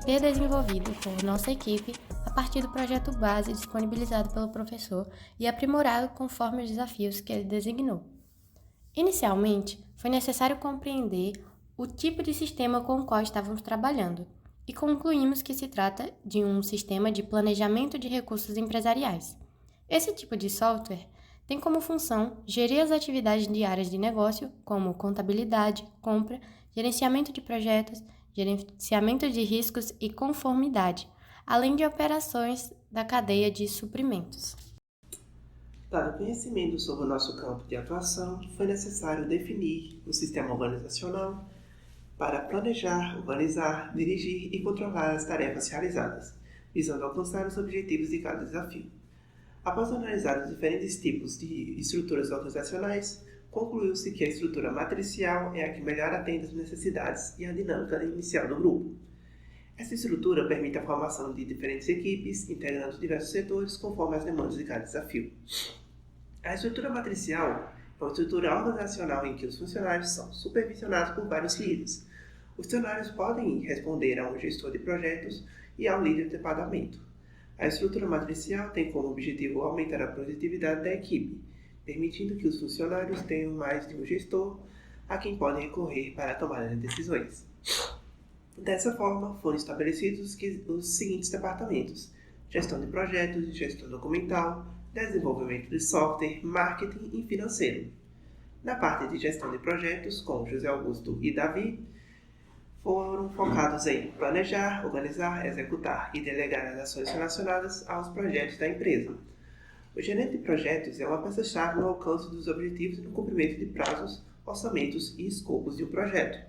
foi desenvolvido por nossa equipe a partir do projeto base disponibilizado pelo professor e aprimorado conforme os desafios que ele designou. Inicialmente, foi necessário compreender o tipo de sistema com o qual estávamos trabalhando e concluímos que se trata de um sistema de planejamento de recursos empresariais. Esse tipo de software tem como função gerir as atividades diárias de negócio, como contabilidade, compra, gerenciamento de projetos, gerenciamento de riscos e conformidade, além de operações da cadeia de suprimentos. Dado o conhecimento sobre o nosso campo de atuação, foi necessário definir um sistema organizacional para planejar, organizar, dirigir e controlar as tarefas realizadas, visando alcançar os objetivos de cada desafio. Após analisar os diferentes tipos de estruturas organizacionais, concluiu-se que a estrutura matricial é a que melhor atende às necessidades e à dinâmica inicial do grupo. Essa estrutura permite a formação de diferentes equipes, integrando diversos setores conforme as demandas de cada desafio. A estrutura matricial é uma estrutura organizacional em que os funcionários são supervisionados por vários líderes. Os funcionários podem responder a um gestor de projetos e ao líder de departamento. A estrutura matricial tem como objetivo aumentar a produtividade da equipe, permitindo que os funcionários tenham mais de um gestor a quem podem recorrer para a tomada de decisões. Dessa forma, foram estabelecidos os seguintes departamentos: gestão de projetos, gestão documental, desenvolvimento de software, marketing e financeiro. Na parte de gestão de projetos, com José Augusto e Davi, foram focados em planejar, organizar, executar e delegar as ações relacionadas aos projetos da empresa. O gerente de projetos é uma peça-chave no alcance dos objetivos e no cumprimento de prazos, orçamentos e escopos de um projeto.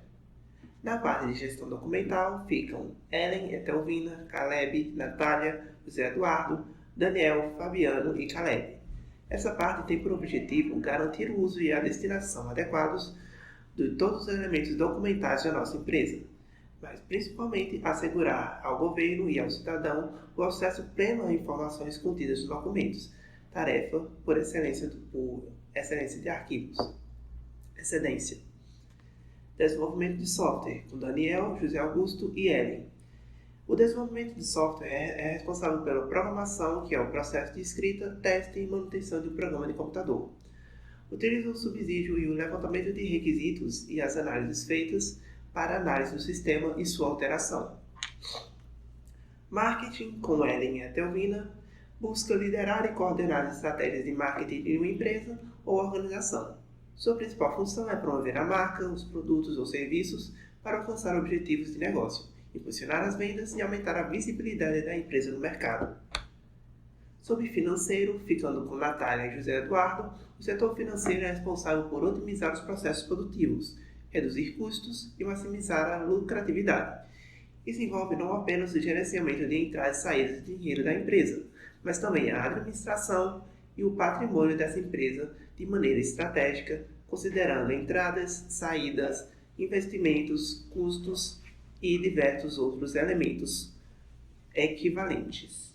Na parte de gestão documental ficam Ellen, Etelvina, Caleb, Natália, José Eduardo, Daniel, Fabiano e Caleb. Essa parte tem por objetivo garantir o uso e a destinação adequados de todos os elementos documentais da nossa empresa, mas principalmente assegurar ao governo e ao cidadão o acesso pleno a informações contidas nos documentos, tarefa por excelência de arquivos. Excedência. Desenvolvimento de software, com Daniel, José Augusto e Ellen. O desenvolvimento de software é responsável pela programação, que é o processo de escrita, teste e manutenção de um programa de computador. Utiliza o subsídio e o levantamento de requisitos e as análises feitas para análise do sistema e sua alteração. Marketing, com Ellen e Etelvina, busca liderar e coordenar as estratégias de marketing de uma empresa ou organização. Sua principal função é promover a marca, os produtos ou serviços para alcançar objetivos de negócio, impulsionar as vendas e aumentar a visibilidade da empresa no mercado. Sobre financeiro, ficando com Natália e José Eduardo, o setor financeiro é responsável por otimizar os processos produtivos, reduzir custos e maximizar a lucratividade. Isso envolve não apenas o gerenciamento de entradas e saídas de dinheiro da empresa, mas também a administração e o patrimônio dessa empresa de maneira estratégica, considerando entradas, saídas, investimentos, custos e diversos outros elementos equivalentes.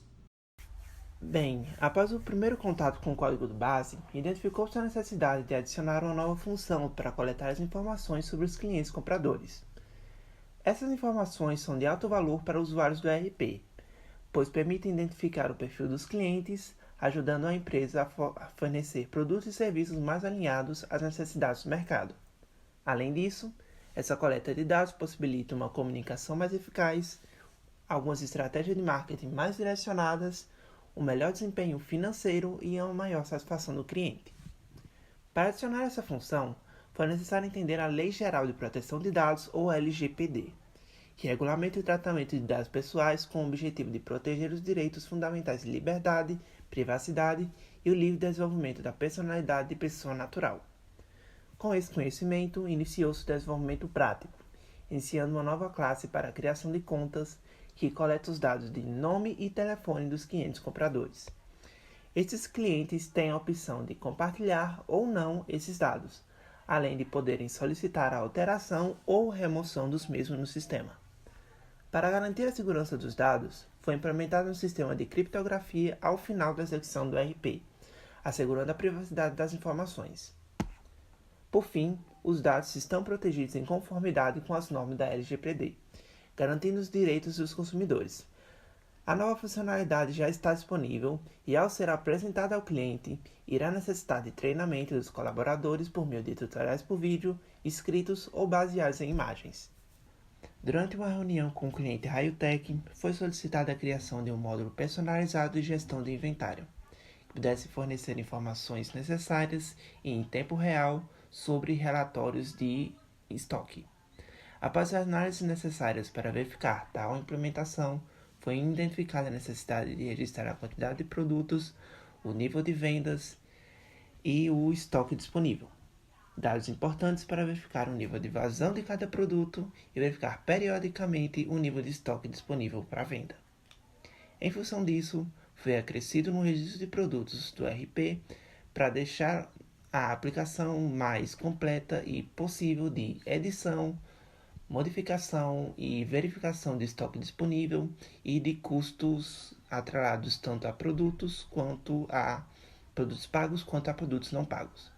Bem, após o primeiro contato com o código de base, identificou-se a necessidade de adicionar uma nova função para coletar as informações sobre os clientes compradores. Essas informações são de alto valor para usuários do ERP, pois permitem identificar o perfil dos clientes, ajudando a empresa a fornecer produtos e serviços mais alinhados às necessidades do mercado. Além disso, essa coleta de dados possibilita uma comunicação mais eficaz, algumas estratégias de marketing mais direcionadas, um melhor desempenho financeiro e uma maior satisfação do cliente. Para adicionar essa função, foi necessário entender a Lei Geral de Proteção de Dados, ou LGPD, que regulamenta o tratamento de dados pessoais com o objetivo de proteger os direitos fundamentais de liberdade, privacidade e o livre desenvolvimento da personalidade de pessoa natural. Com esse conhecimento, iniciou-se o desenvolvimento prático, iniciando uma nova classe para a criação de contas que coleta os dados de nome e telefone dos clientes compradores. Estes clientes têm a opção de compartilhar ou não esses dados, além de poderem solicitar a alteração ou remoção dos mesmos no sistema. Para garantir a segurança dos dados, foi implementado um sistema de criptografia ao final da execução do ERP, assegurando a privacidade das informações. Por fim, os dados estão protegidos em conformidade com as normas da LGPD, garantindo os direitos dos consumidores. A nova funcionalidade já está disponível e, ao ser apresentada ao cliente, irá necessitar de treinamento dos colaboradores por meio de tutoriais por vídeo, escritos ou baseados em imagens. Durante uma reunião com o cliente Raiotech, foi solicitada a criação de um módulo personalizado de gestão de inventário, que pudesse fornecer informações necessárias e em tempo real sobre relatórios de estoque. Após as análises necessárias para verificar tal implementação, foi identificada a necessidade de registrar a quantidade de produtos, o nível de vendas e o estoque disponível. Dados importantes para verificar o nível de vazão de cada produto e verificar periodicamente o nível de estoque disponível para venda. Em função disso, foi acrescido no registro de produtos do ERP para deixar a aplicação mais completa e possível de edição, modificação e verificação de estoque disponível e de custos atrelados tanto a produtos quanto a produtos pagos quanto a produtos não pagos.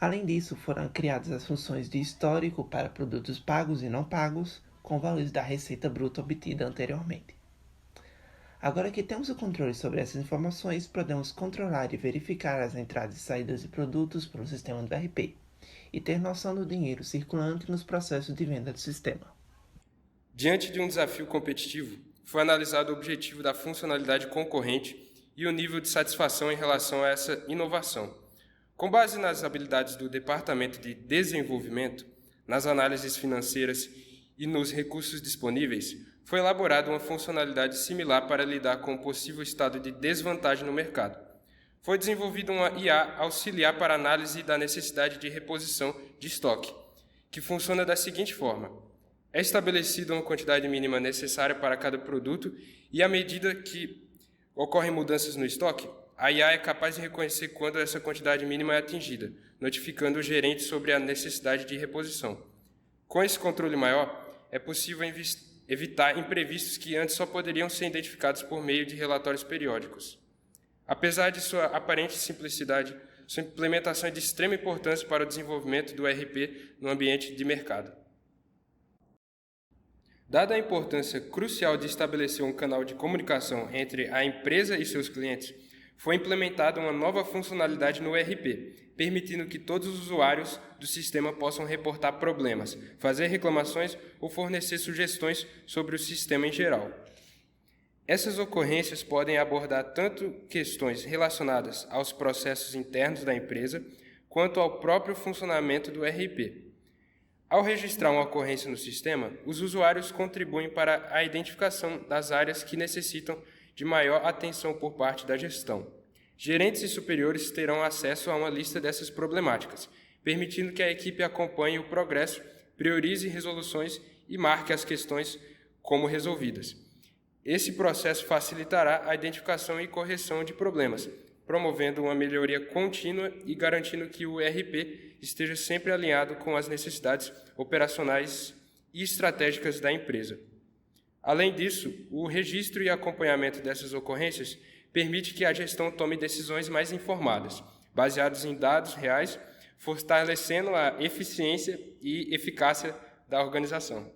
Além disso, foram criadas as funções de histórico para produtos pagos e não pagos, com valores da receita bruta obtida anteriormente. Agora que temos o controle sobre essas informações, podemos controlar e verificar as entradas e saídas de produtos pelo sistema do ERP e ter noção do dinheiro circulante nos processos de venda do sistema. Diante de um desafio competitivo, foi analisado o objetivo da funcionalidade concorrente e o nível de satisfação em relação a essa inovação. Com base nas habilidades do Departamento de Desenvolvimento, nas análises financeiras e nos recursos disponíveis, foi elaborada uma funcionalidade similar para lidar com o possível estado de desvantagem no mercado. Foi desenvolvida uma IA auxiliar para análise da necessidade de reposição de estoque, que funciona da seguinte forma: é estabelecida uma quantidade mínima necessária para cada produto e, à medida que ocorrem mudanças no estoque, a IA é capaz de reconhecer quando essa quantidade mínima é atingida, notificando o gerente sobre a necessidade de reposição. Com esse controle maior, é possível evitar imprevistos que antes só poderiam ser identificados por meio de relatórios periódicos. Apesar de sua aparente simplicidade, sua implementação é de extrema importância para o desenvolvimento do ERP no ambiente de mercado. Dada a importância crucial de estabelecer um canal de comunicação entre a empresa e seus clientes, foi implementada uma nova funcionalidade no ERP, permitindo que todos os usuários do sistema possam reportar problemas, fazer reclamações ou fornecer sugestões sobre o sistema em geral. Essas ocorrências podem abordar tanto questões relacionadas aos processos internos da empresa, quanto ao próprio funcionamento do ERP. Ao registrar uma ocorrência no sistema, os usuários contribuem para a identificação das áreas que necessitam de maior atenção por parte da gestão. Gerentes e superiores terão acesso a uma lista dessas problemáticas, permitindo que a equipe acompanhe o progresso, priorize resoluções e marque as questões como resolvidas. Esse processo facilitará a identificação e correção de problemas, promovendo uma melhoria contínua e garantindo que o ERP esteja sempre alinhado com as necessidades operacionais e estratégicas da empresa. Além disso, o registro e acompanhamento dessas ocorrências permite que a gestão tome decisões mais informadas, baseadas em dados reais, fortalecendo a eficiência e eficácia da organização.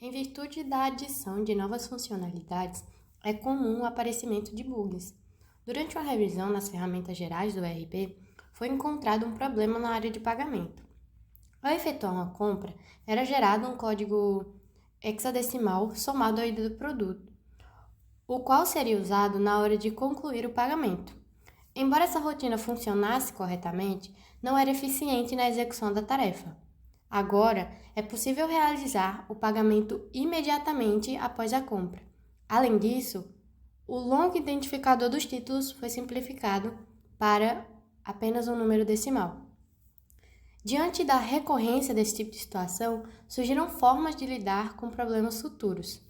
Em virtude da adição de novas funcionalidades, é comum o aparecimento de bugs. Durante uma revisão nas ferramentas gerais do ERP, foi encontrado um problema na área de pagamento. Ao efetuar uma compra, era gerado um código hexadecimal somado ao ID do produto, o qual seria usado na hora de concluir o pagamento. Embora essa rotina funcionasse corretamente, não era eficiente na execução da tarefa. Agora, é possível realizar o pagamento imediatamente após a compra. Além disso, o longo identificador dos títulos foi simplificado para apenas um número decimal. Diante da recorrência desse tipo de situação, surgiram formas de lidar com problemas futuros,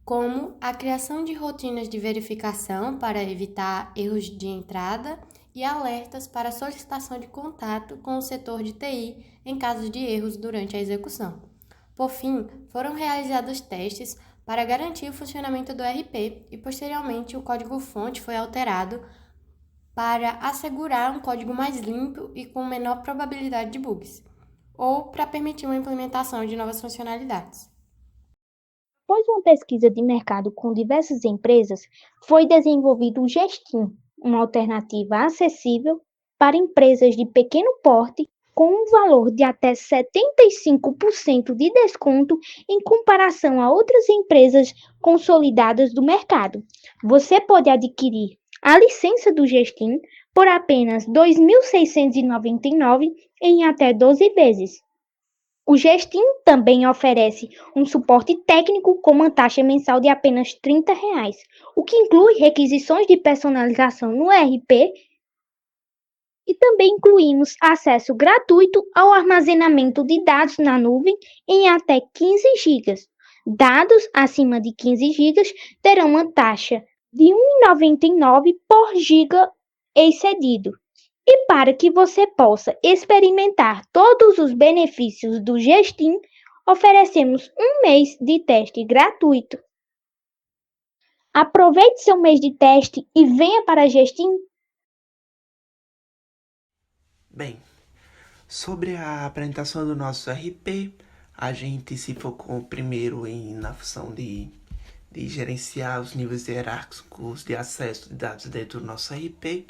como a criação de rotinas de verificação para evitar erros de entrada e alertas para solicitação de contato com o setor de TI em caso de erros durante a execução. Por fim, foram realizados testes para garantir o funcionamento do ERP e, posteriormente, o código-fonte foi alterado para assegurar um código mais limpo e com menor probabilidade de bugs. ou para permitir uma implementação de novas funcionalidades. Após uma pesquisa de mercado com diversas empresas, foi desenvolvido o Gestim, uma alternativa acessível para empresas de pequeno porte com um valor de até 75% de desconto em comparação a outras empresas consolidadas do mercado. Você pode adquirir a licença do Gestim por apenas R$ 2.699 em até 12 vezes. O Gestim também oferece um suporte técnico com uma taxa mensal de apenas R$ 30, o que inclui requisições de personalização no ERP e também incluímos acesso gratuito ao armazenamento de dados na nuvem em até 15 GB. Dados acima de 15 GB terão uma taxa de R$ 1,99 por giga excedido. E para que você possa experimentar todos os benefícios do Gestim, oferecemos um mês de teste gratuito. Aproveite seu mês de teste e venha para a Gestim. Bem, sobre a apresentação do nosso RP, a gente se focou primeiro na função de gerenciar os níveis hierárquicos de acesso de dados dentro do nosso RP.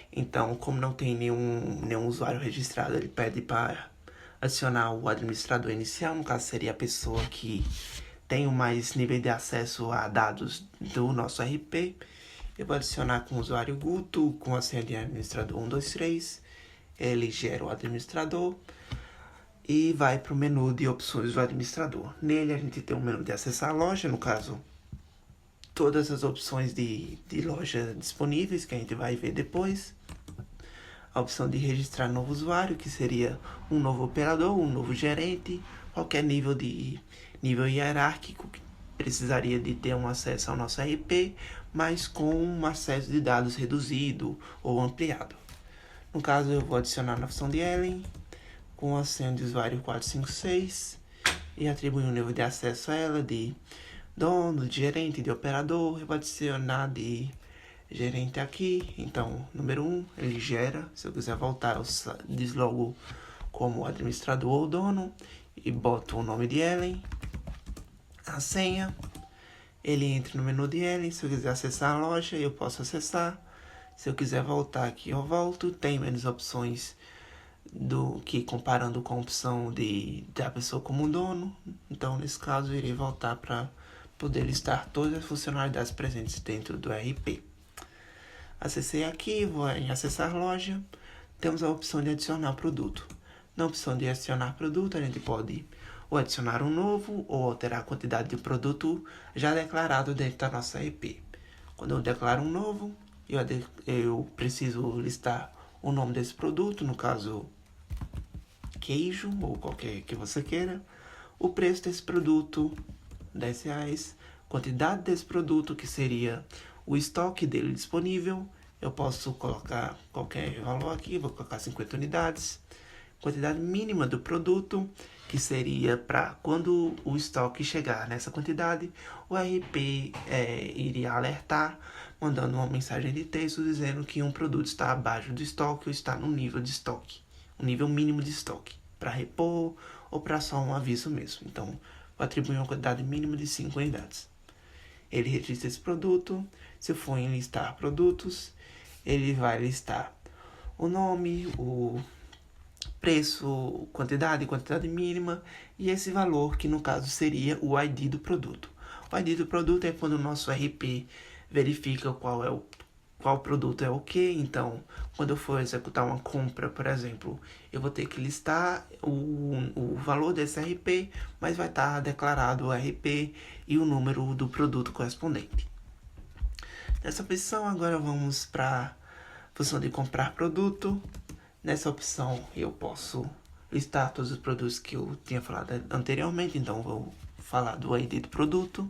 Então, como não tem nenhum usuário registrado, ele pede para adicionar o administrador inicial, no caso seria a pessoa que tem o mais nível de acesso a dados do nosso RP. Eu vou adicionar com o usuário Guto, com a senha de administrador 123, ele gera o administrador e vai para o menu de opções do administrador. Nele a gente tem um menu de acessar a loja, no caso, todas as opções de loja disponíveis, que a gente vai ver depois. A opção de registrar novo usuário, que seria um novo operador, um novo gerente, qualquer nível hierárquico que precisaria de ter um acesso ao nosso RP, mas com um acesso de dados reduzido ou ampliado. No caso, eu vou adicionar na opção de Ellen, com a senha de usuário 456, e atribuir um nível de acesso a ela de dono, de gerente, de operador. Eu vou adicionar de gerente aqui. Então, número 1, ele gera. Se eu quiser voltar, eu deslogo como administrador ou dono e boto o nome de Ellen, a senha. Ele entra no menu de Ellen. Se eu quiser acessar a loja, eu posso acessar. Se eu quiser voltar aqui, eu volto. Tem menos opções do que comparando com a opção da pessoa como dono. Então, nesse caso, eu irei voltar para poder listar todas as funcionalidades presentes dentro do RP. Acessei aqui, vou em acessar loja. Temos a opção de adicionar produto. Na opção de adicionar produto, a gente pode ou adicionar um novo ou alterar a quantidade de produto já declarado dentro da nossa RP. Quando eu declaro um novo, eu preciso listar o nome desse produto, no caso queijo ou qualquer que você queira, o preço desse produto, R$10, quantidade desse produto, que seria o estoque dele disponível. Eu posso colocar qualquer valor aqui, vou colocar 50 unidades, quantidade mínima do produto, que seria para quando o estoque chegar nessa quantidade, o RP iria alertar, mandando uma mensagem de texto dizendo que um produto está abaixo do estoque ou está no nível de estoque, um nível mínimo de estoque, para repor ou para só um aviso mesmo. Então, vou atribuir uma quantidade mínima de 5 unidades. Ele registra esse produto. Se eu for em listar produtos, ele vai listar o nome, o preço, quantidade mínima e esse valor, que no caso seria o ID do produto. O ID do produto é quando o nosso RP verifica qual produto é o que. Então, quando eu for executar uma compra, por exemplo, eu vou ter que listar o valor desse RP, mas vai estar declarado o RP e o número do produto correspondente. Nessa opção, agora vamos para a função de comprar produto. Nessa opção, eu posso listar todos os produtos que eu tinha falado anteriormente, então vou falar do ID do produto.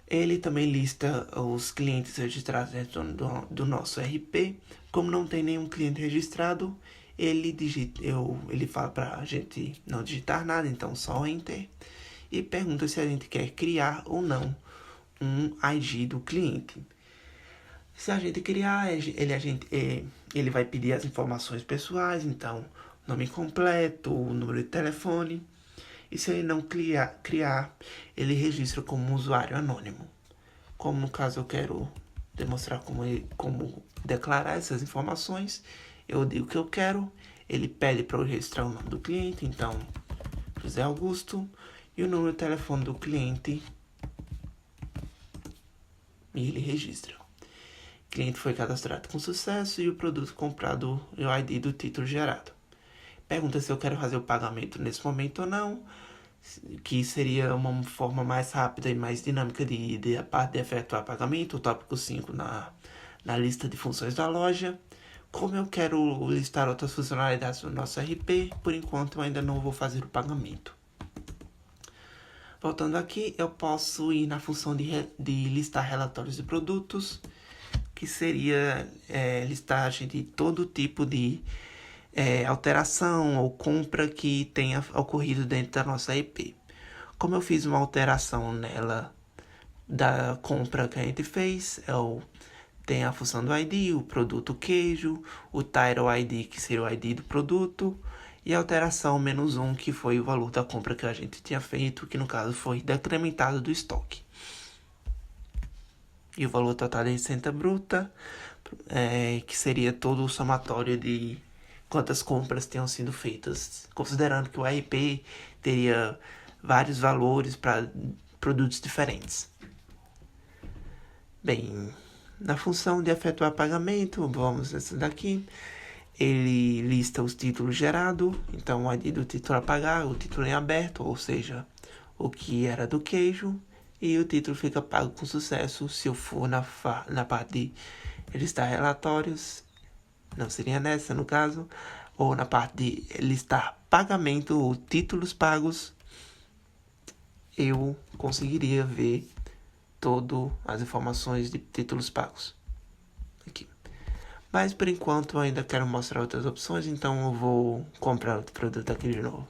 Ele também lista os clientes registrados dentro do nosso RP. Como não tem nenhum cliente registrado, ele fala para a gente não digitar nada, então só Enter. E pergunta se a gente quer criar ou não um ID do cliente. Se a gente criar, ele vai pedir as informações pessoais, então nome completo, o número de telefone. E se ele não criar, ele registra como usuário anônimo. Como no caso eu quero demonstrar como declarar essas informações, eu digo que eu quero, ele pede para eu registrar o nome do cliente, então José Augusto, e o número de telefone do cliente, e ele registra. O cliente foi cadastrado com sucesso e o produto comprado e o ID do título gerado. Pergunta se eu quero fazer o pagamento nesse momento ou não, que seria uma forma mais rápida e mais dinâmica de a parte de efetuar pagamento, o tópico 5 na lista de funções da loja. Como eu quero listar outras funcionalidades do nosso RP, por enquanto eu ainda não vou fazer o pagamento. Voltando aqui, eu posso ir na função de listar relatórios de produtos, que seria listagem de todo tipo de alteração ou compra que tenha ocorrido dentro da nossa IP. Como eu fiz uma alteração nela da compra que a gente fez, tem a função do ID, o produto queijo, o title ID, que seria o ID do produto, e a alteração -1, que foi o valor da compra que a gente tinha feito, que no caso foi decrementado do estoque. E o valor total da receita bruta, que seria todo o somatório de quantas compras tenham sido feitas, considerando que o RP teria vários valores para produtos diferentes. Bem, na função de efetuar pagamento, vamos nessa daqui, ele lista os títulos gerados, então o ID do título a pagar, o título em aberto, ou seja, o que era do queijo, e o título fica pago com sucesso se eu for na parte de listar relatórios, não seria nessa no caso, ou na parte de listar pagamento ou títulos pagos, eu conseguiria ver todas as informações de títulos pagos aqui. Mas por enquanto eu ainda quero mostrar outras opções, então eu vou comprar outro produto aqui de novo.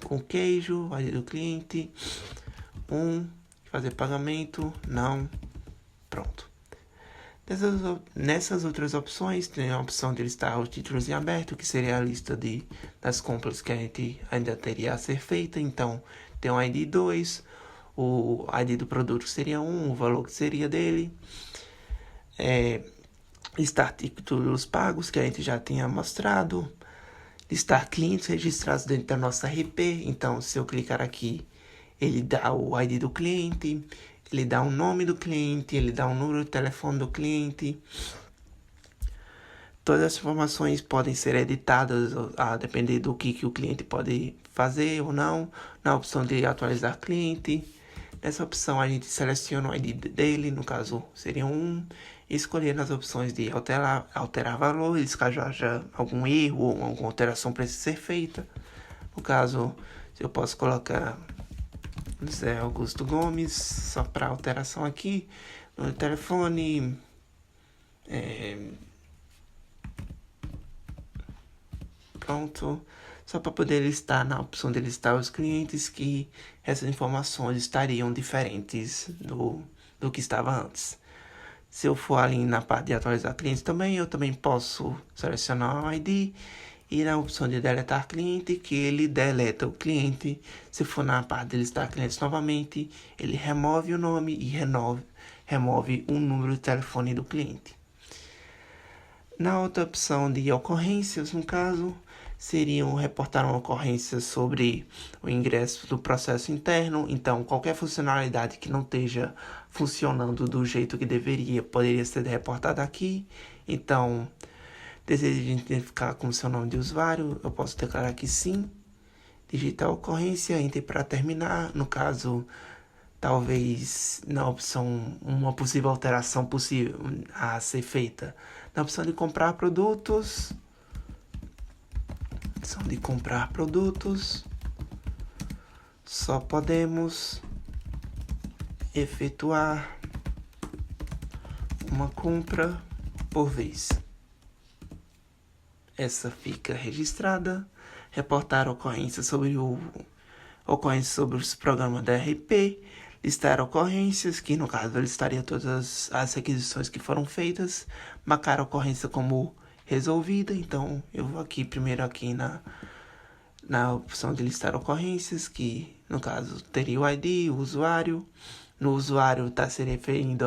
Com queijo, ID do cliente, fazer pagamento, não, pronto. Nessas outras opções, tem a opção de listar os títulos em aberto, que seria a lista das compras que a gente ainda teria a ser feita. Então, tem o ID 2, o ID do produto seria 1, o valor que seria dele. Listar títulos pagos, que a gente já tinha mostrado. Listar clientes registrados dentro da nossa RP. Então, se eu clicar aqui, ele dá o ID do cliente, ele dá o nome do cliente, ele dá o número de telefone do cliente. Todas as informações podem ser editadas a depender do que o cliente pode fazer ou não. Na opção de atualizar cliente, nessa opção a gente seleciona o ID dele, no caso seria 1, e escolher nas opções de alterar valores, caso haja algum erro ou alguma alteração precisa ser feita. No caso, eu posso colocar José Augusto Gomes, só para alteração aqui, no telefone, pronto, só para poder listar na opção de listar os clientes que essas informações estariam diferentes do que estava antes. Se eu for ali na parte de atualizar clientes também, eu também posso selecionar o ID e na opção de deletar cliente, que ele deleta o cliente. Se for na parte de listar clientes novamente, ele remove o nome e remove o número de telefone do cliente. Na outra opção de ocorrências, no caso, seriam reportar uma ocorrência sobre o ingresso do processo interno. Então, qualquer funcionalidade que não esteja funcionando do jeito que deveria, poderia ser reportada aqui. Então, desejo identificar como seu nome de usuário, eu posso declarar que sim. Digitar a ocorrência, enter para terminar. No caso, talvez na opção, uma possível alteração possível a ser feita. Na opção de comprar produtos, só podemos efetuar uma compra por vez. Essa fica registrada. Reportar ocorrências sobre os programas da RP. Listar ocorrências, que no caso listaria todas as requisições que foram feitas. Marcar a ocorrência como resolvida. Então, eu vou aqui primeiro na opção de listar ocorrências, que no caso teria o ID, o usuário. No usuário está se referindo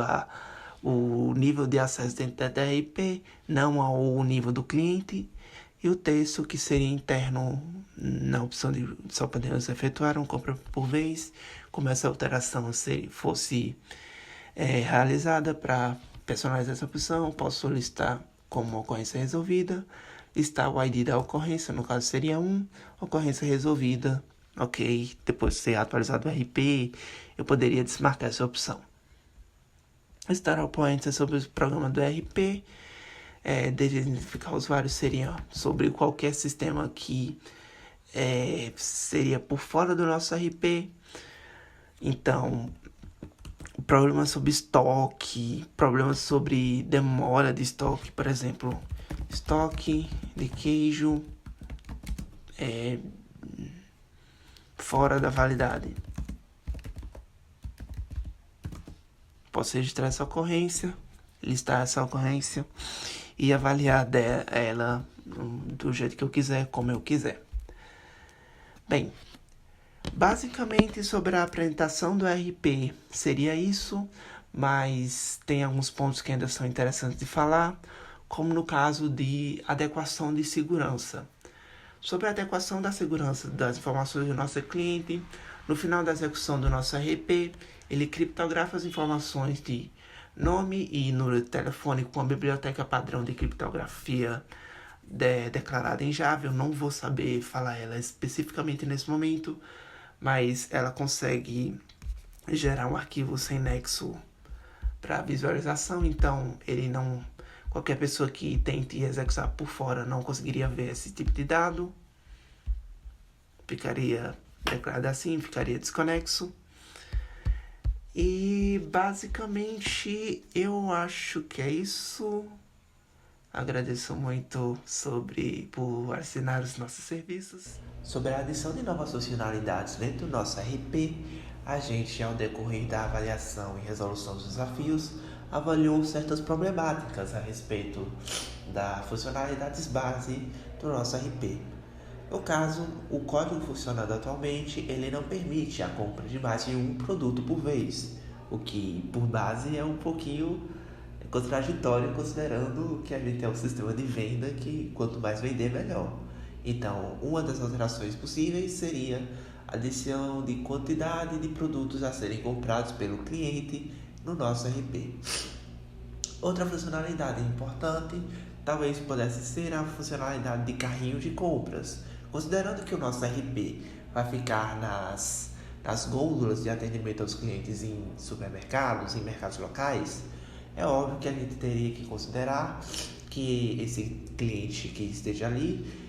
o nível de acesso dentro da DRP, não ao nível do cliente. E o texto, que seria interno, na opção de só podemos efetuar uma compra por vez, como essa alteração fosse realizada. Para personalizar essa opção, posso solicitar como ocorrência resolvida, listar o ID da ocorrência, no caso seria ocorrência resolvida, ok. Depois de ser atualizado o RP, eu poderia desmarcar essa opção. Listar ocorrência sobre o programa do RP, desde identificar o usuário seria sobre qualquer sistema que seria por fora do nosso RP. Então, problemas sobre estoque, problemas sobre demora de estoque, por exemplo, estoque de queijo fora da validade. Posso registrar essa ocorrência, listar essa ocorrência e avaliar ela do jeito que eu quiser, como eu quiser. Bem, basicamente sobre a apresentação do RP seria isso, mas tem alguns pontos que ainda são interessantes de falar, como no caso de adequação de segurança. Sobre a adequação da segurança das informações do nosso cliente, no final da execução do nosso RP, ele criptografa as informações de nome e número de telefone com a biblioteca padrão de criptografia declarada em Java. Eu não vou saber falar ela especificamente nesse momento, mas ela consegue gerar um arquivo sem nexo para visualização, então qualquer pessoa que tente executar por fora não conseguiria ver esse tipo de dado, ficaria declarado assim, ficaria desconexo. E basicamente eu acho que é isso. Agradeço muito por assinar os nossos serviços. Sobre a adição de novas funcionalidades dentro do nosso RP, a gente, ao decorrer da avaliação e resolução dos desafios, avaliou certas problemáticas a respeito das funcionalidades base do nosso RP. No caso, o código funcionando atualmente, ele não permite a compra de mais de um produto por vez, o que, por base, é um pouquinho contraditório, considerando que a gente tem um sistema de venda que quanto mais vender, melhor. Então, uma das alterações possíveis seria a adição de quantidade de produtos a serem comprados pelo cliente no nosso RP. Outra funcionalidade importante talvez pudesse ser a funcionalidade de carrinho de compras. Considerando que o nosso RP vai ficar nas gôndolas de atendimento aos clientes em supermercados, em mercados locais, é óbvio que a gente teria que considerar que esse cliente que esteja ali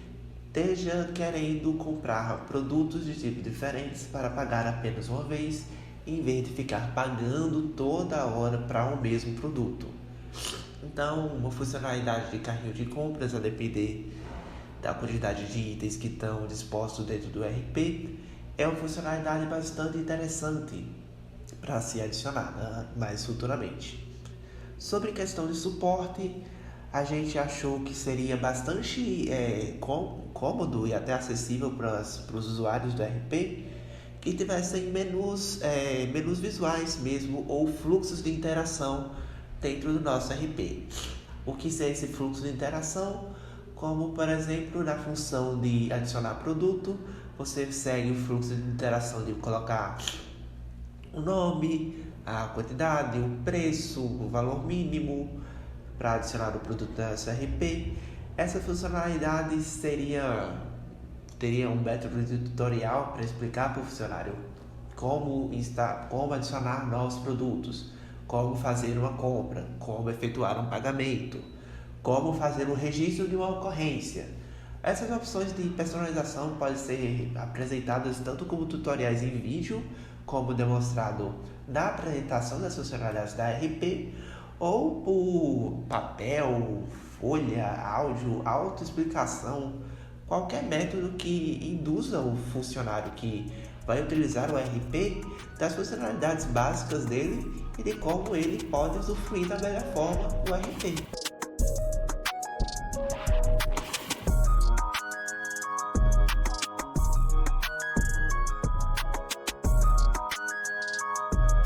esteja querendo comprar produtos de tipos diferentes para pagar apenas uma vez, em vez de ficar pagando toda hora para o mesmo produto. Então, uma funcionalidade de carrinho de compras, a depender da quantidade de itens que estão dispostos dentro do RP, é uma funcionalidade bastante interessante para ser adicionada mais futuramente. Sobre questão de suporte, a gente achou que seria bastante cômodo e até acessível para os usuários do RP que tivessem menus visuais mesmo, ou fluxos de interação dentro do nosso RP. O que seria esse fluxo de interação? Como, por exemplo, na função de adicionar produto, você segue o fluxo de interação de colocar o nome, a quantidade, o preço, o valor mínimo para adicionar o produto da SRP. Essa funcionalidade teria um método de tutorial para explicar para o funcionário como adicionar novos produtos, como fazer uma compra, como efetuar um pagamento, como fazer o registro de uma ocorrência. Essas opções de personalização podem ser apresentadas tanto como tutoriais em vídeo, como demonstrado na apresentação das funcionalidades da RP, ou por papel, folha, áudio, autoexplicação, qualquer método que induza o funcionário que vai utilizar o RP das funcionalidades básicas dele e de como ele pode usufruir da melhor forma do RP.